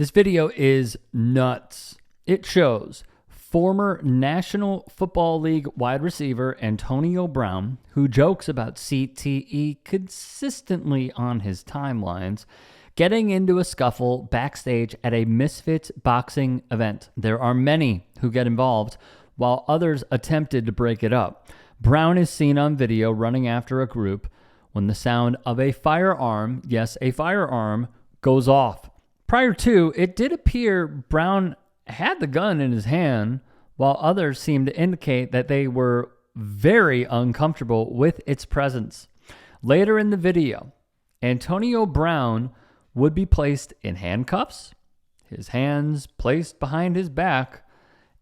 This video is nuts. It shows former National Football League wide receiver Antonio Brown, who jokes about CTE consistently on his timelines, getting into a scuffle backstage at a Misfits boxing event. There are many who get involved, while others attempted to break it up. Brown is seen on video running after a group when the sound of a firearm, yes, a firearm, goes off. Prior to, it did appear Brown had the gun in his hand, while others seemed to indicate that they were very uncomfortable with its presence. Later in the video, Antonio Brown would be placed in handcuffs, his hands placed behind his back,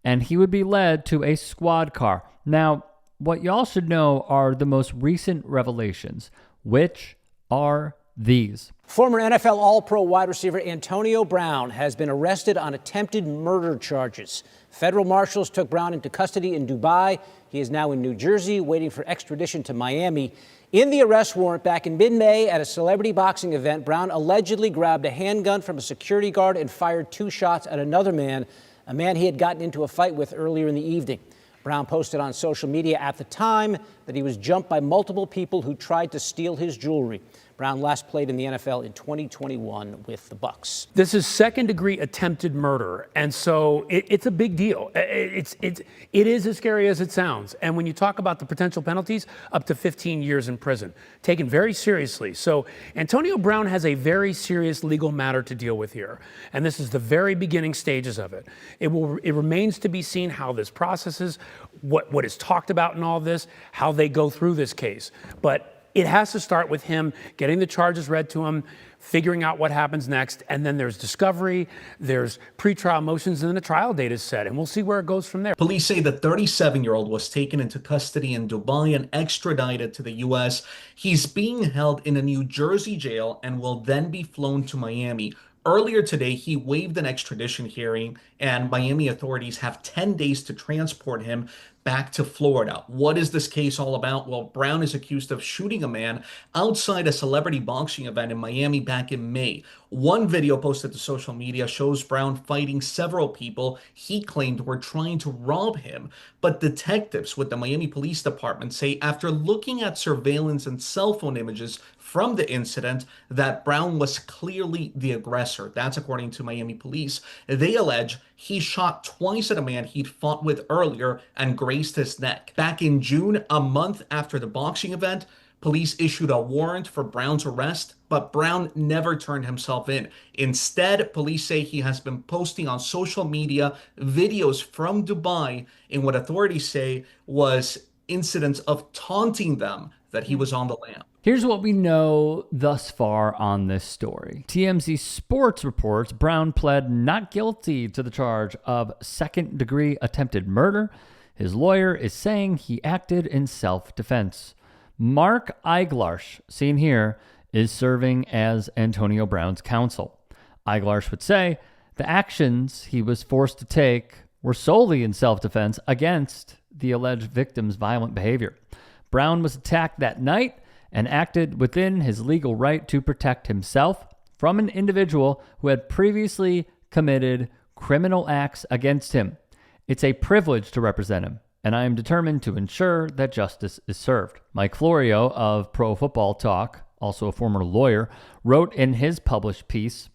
and he would be led to a squad car. Now, what y'all should know are the most recent revelations, which are these. Former NFL All-Pro wide receiver Antonio Brown has been arrested on attempted murder charges. Federal marshals took Brown into custody in Dubai. He is now in New Jersey, waiting for extradition to Miami. In the arrest warrant back in mid-May at a celebrity boxing event, Brown allegedly grabbed a handgun from a security guard and fired 2 shots at another man, a man he had gotten into a fight with earlier in the evening. Brown posted on social media at the time that he was jumped by multiple people who tried to steal his jewelry. Brown last played in the NFL in 2021 with the Bucs. This is second-degree attempted murder, and so it's a big deal. It is as scary as it sounds. And when you talk about the potential penalties, up to 15 years in prison, taken very seriously. So Antonio Brown has a very serious legal matter to deal with here, and this is the very beginning stages of it. It remains to be seen how this processes, what is talked about in all this, how they go through this case. But it has to start with him getting the charges read to him, figuring out what happens next, and then there's discovery, there's pretrial motions, and then a trial date is set, and we'll see where it goes from there. Police say the 37-year-old was taken into custody in Dubai and extradited to the U.S. He's being held in a New Jersey jail and will then be flown to Miami. Earlier today, he waived an extradition hearing, and Miami authorities have 10 days to transport him back to Florida. What is this case all about? Well, Brown is accused of shooting a man outside a celebrity boxing event in Miami back in May. One video posted to social media shows Brown fighting several people he claimed were trying to rob him. But detectives with the Miami Police Department say after looking at surveillance and cell phone images from the incident that Brown was clearly the aggressor. That's according to Miami police. They allege he shot twice at a man he'd fought with earlier and grazed his neck. Back in June, a month after the boxing event, police issued a warrant for Brown's arrest, but Brown never turned himself in. Instead, police say he has been posting on social media videos from Dubai in what authorities say was incidents of taunting them that he was on the lam. Here's what we know thus far on this story. TMZ Sports reports Brown pled not guilty to the charge of second-degree attempted murder. His lawyer is saying he acted in self-defense. Mark Eiglarsh, seen here, is serving as Antonio Brown's counsel. Eiglarsh would say the actions he was forced to take were solely in self-defense against the alleged victim's violent behavior. Brown was attacked that night and acted within his legal right to protect himself from an individual who had previously committed criminal acts against him. It's a privilege to represent him, and I am determined to ensure that justice is served. Mike Florio of Pro Football Talk, also a former lawyer, wrote in his published piece,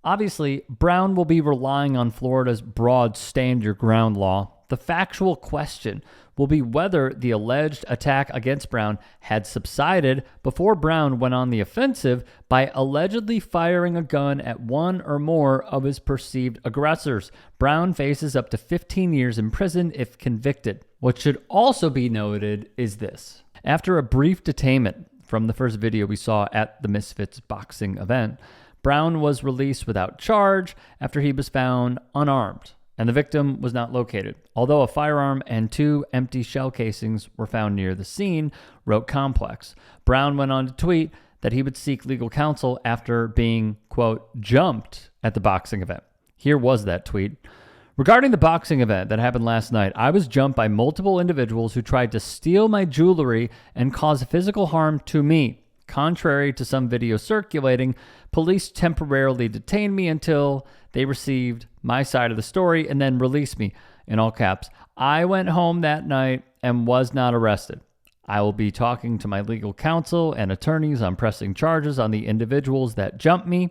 obviously, Brown will be relying on Florida's broad stand your ground law. The factual question will be whether the alleged attack against Brown had subsided before Brown went on the offensive by allegedly firing a gun at one or more of his perceived aggressors. Brown faces up to 15 years in prison if convicted. What should also be noted is this. After a brief detainment from the first video we saw at the Misfits boxing event, Brown was released without charge after he was found unarmed, and the victim was not located. Although a firearm and 2 empty shell casings were found near the scene, wrote Complex. Brown went on to tweet that he would seek legal counsel after being, quote, jumped at the boxing event. Here was that tweet. Regarding the boxing event that happened last night, I was jumped by multiple individuals who tried to steal my jewelry and cause physical harm to me. Contrary to some video circulating, police temporarily detained me until they received my side of the story and then released me, in all caps. I went home that night and was not arrested. I will be talking to my legal counsel and attorneys on pressing charges on the individuals that jumped me.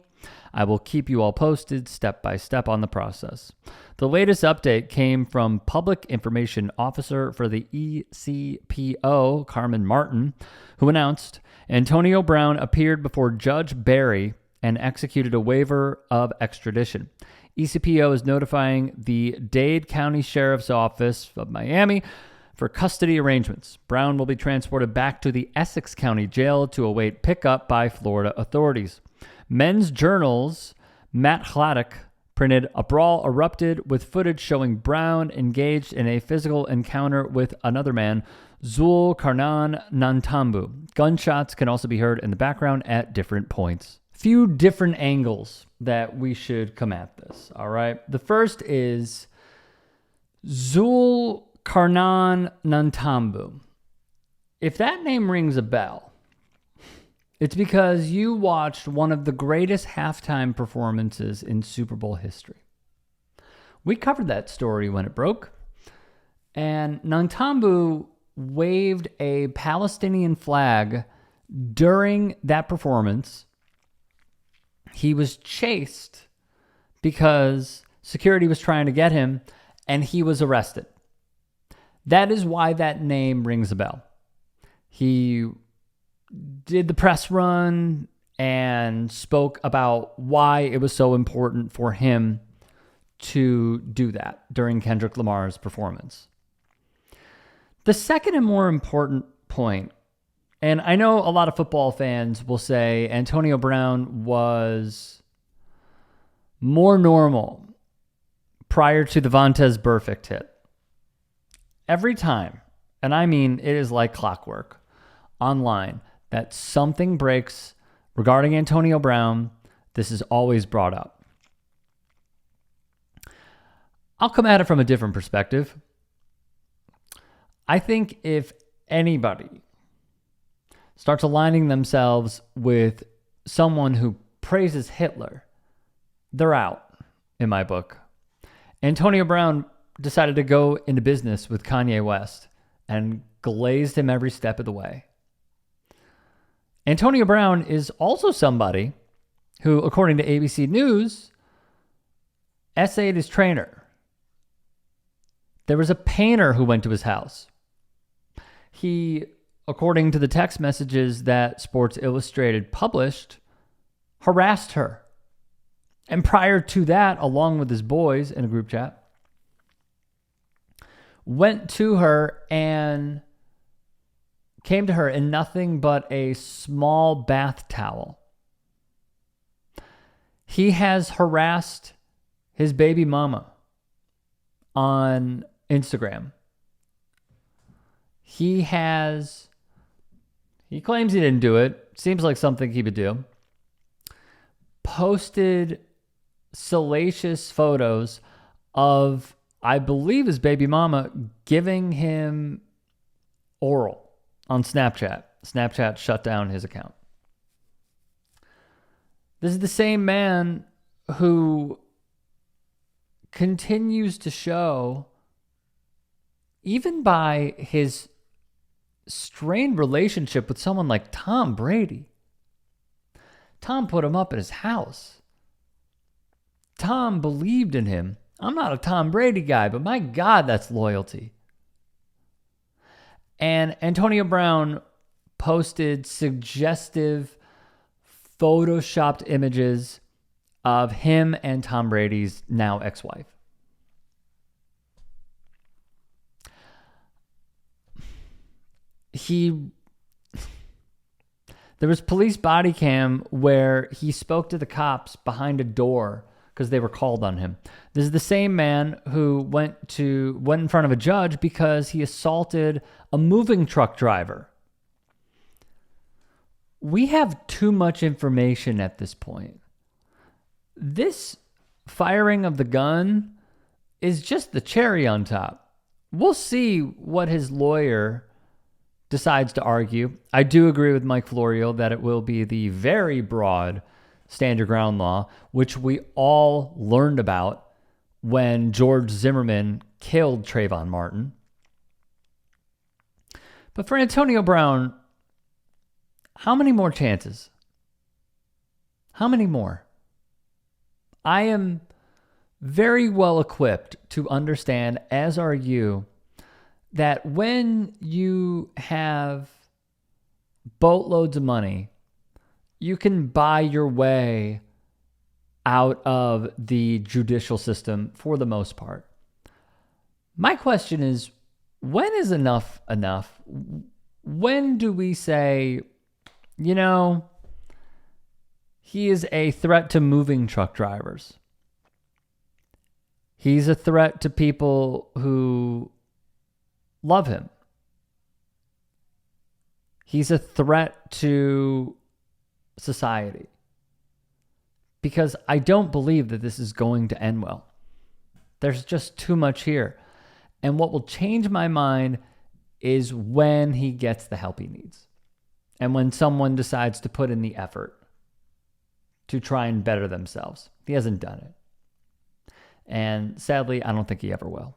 I will keep you all posted step by step on the process. The latest update came from Public Information Officer for the ECPO, Carmen Martin, who announced Antonio Brown appeared before Judge Barry and executed a waiver of extradition. ECPO is notifying the Dade County Sheriff's Office of Miami for custody arrangements. Brown will be transported back to the Essex County Jail to await pickup by Florida authorities. Men's Journal's Matt Hladek printed a brawl erupted with footage showing Brown engaged in a physical encounter with another man, Zul Karnan Nantambu. Gunshots can also be heard in the background at different points. Few different angles that we should come at this, all right? The first is Zul Karnan Nantambu. If that name rings a bell, it's because you watched one of the greatest halftime performances in Super Bowl history. We covered that story when it broke, and Nantambu waved a Palestinian flag during that performance. He was chased because security was trying to get him, and he was arrested. That is why that name rings a bell. He did the press run and spoke about why it was so important for him to do that during Kendrick Lamar's performance. The second and more important point, and I know a lot of football fans will say Antonio Brown was more normal prior to the Vontaze Burfict hit. Every time, and I mean it is like clockwork, online, that something breaks regarding Antonio Brown, this is always brought up. I'll come at it from a different perspective. I think if anybody starts aligning themselves with someone who praises Hitler, they're out, in my book. Antonio Brown decided to go into business with Kanye West and glazed him every step of the way. Antonio Brown is also somebody who, according to ABC News, essayed his trainer. There was a painter who went to his house. He, according to the text messages that Sports Illustrated published, harassed her. And prior to that, along with his boys in a group chat, went to her and came to her in nothing but a small bath towel. He has harassed his baby mama on Instagram. He claims he didn't do it. Seems like something he would do. Posted salacious photos of, I believe, his baby mama giving him oral on Snapchat. Snapchat shut down his account. This is the same man who continues to show, even by his strained relationship with someone like Tom Brady. Tom put him up at his house. Tom believed in him. I'm not a Tom Brady guy, but my God, that's loyalty. And Antonio Brown posted suggestive photoshopped images of him and Tom Brady's now ex-wife. There was police body cam where he spoke to the cops behind a door because they were called on him. This is the same man who went in front of a judge because he assaulted a moving truck driver. We have too much information at this point. This firing of the gun is just the cherry on top. We'll see what his lawyer decides to argue, I do agree with Mike Florio that it will be the very broad stand your ground law, which we all learned about when George Zimmerman killed Trayvon Martin. But for Antonio Brown, how many more chances? How many more? I am very well equipped to understand, as are you, that when you have boatloads of money, you can buy your way out of the judicial system for the most part. My question is, when is enough enough? When do we say, you know, he is a threat to moving truck drivers? He's a threat to people who love him. He's a threat to society. Because I don't believe that this is going to end well. There's just too much here. And what will change my mind is when he gets the help he needs. And when someone decides to put in the effort to try and better themselves. He hasn't done it. And sadly, I don't think he ever will.